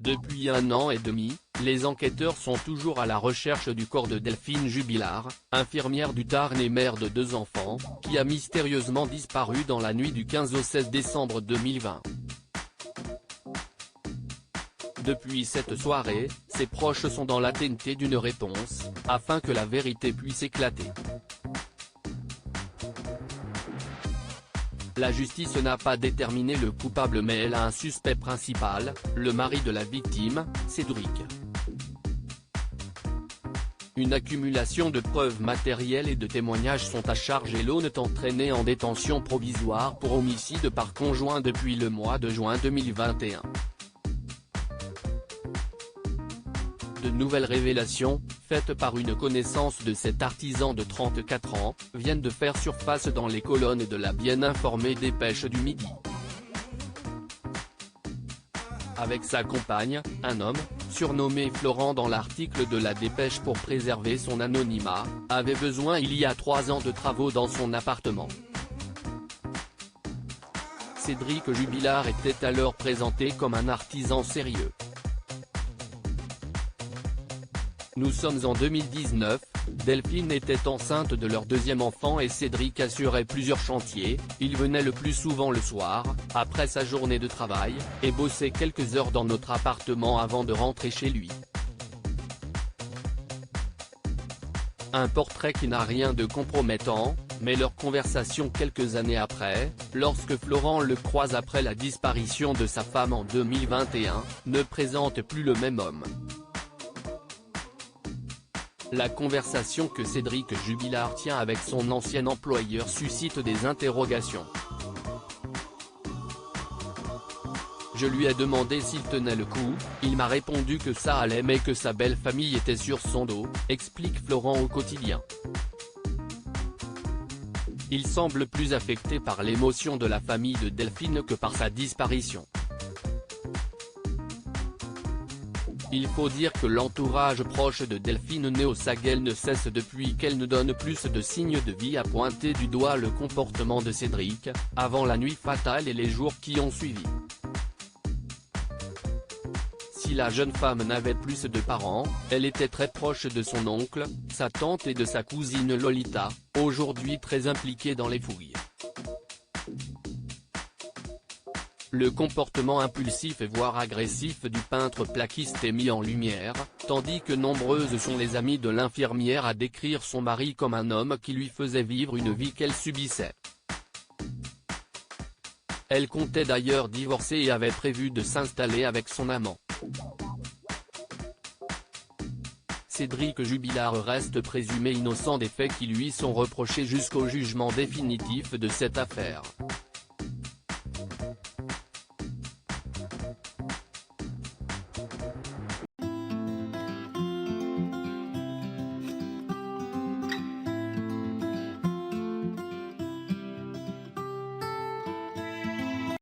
Depuis 1 an et demi, les enquêteurs sont toujours à la recherche du corps de Delphine Jubilard, infirmière du Tarn et mère de 2 enfants, qui a mystérieusement disparu dans la nuit du 15 au 16 décembre 2020. Depuis cette soirée, ses proches sont dans l'attente d'une réponse, afin que la vérité puisse éclater. La justice n'a pas déterminé le coupable mais elle a un suspect principal, le mari de la victime, Cédric. Une accumulation de preuves matérielles et de témoignages sont à charge et l'homme est entraîné en détention provisoire pour homicide par conjoint depuis le mois de juin 2021. De nouvelles révélations, faites par une connaissance de cet artisan de 34 ans, viennent de faire surface dans les colonnes de la bien informée Dépêche du Midi. Avec sa compagne, un homme, surnommé Florent dans l'article de la Dépêche pour préserver son anonymat, avait besoin il y a 3 ans de travaux dans son appartement. Cédric Jubilard était alors présenté comme un artisan sérieux. Nous sommes en 2019, Delphine était enceinte de leur 2e enfant et Cédric assurait plusieurs chantiers, il venait le plus souvent le soir, après sa journée de travail, et bossait quelques heures dans notre appartement avant de rentrer chez lui. Un portrait qui n'a rien de compromettant, mais leur conversation quelques années après, lorsque Florent le croise après la disparition de sa femme en 2021, ne présente plus le même homme. La conversation que Cédric Jubilard tient avec son ancien employeur suscite des interrogations. Je lui ai demandé s'il tenait le coup, il m'a répondu que ça allait mais que sa belle famille était sur son dos, explique Florent au quotidien. Il semble plus affecté par l'émotion de la famille de Delphine que par sa disparition. Il faut dire que l'entourage proche de Delphine née au Saguel ne cesse depuis qu'elle ne donne plus de signes de vie à pointer du doigt le comportement de Cédric, avant la nuit fatale et les jours qui ont suivi. Si la jeune femme n'avait plus de parents, elle était très proche de son oncle, sa tante et de sa cousine Lolita, aujourd'hui très impliquée dans les fouilles. Le comportement impulsif et voire agressif du peintre plaquiste est mis en lumière, tandis que nombreuses sont les amies de l'infirmière à décrire son mari comme un homme qui lui faisait vivre une vie qu'elle subissait. Elle comptait d'ailleurs divorcer et avait prévu de s'installer avec son amant. Cédric Jubilard reste présumé innocent des faits qui lui sont reprochés jusqu'au jugement définitif de cette affaire.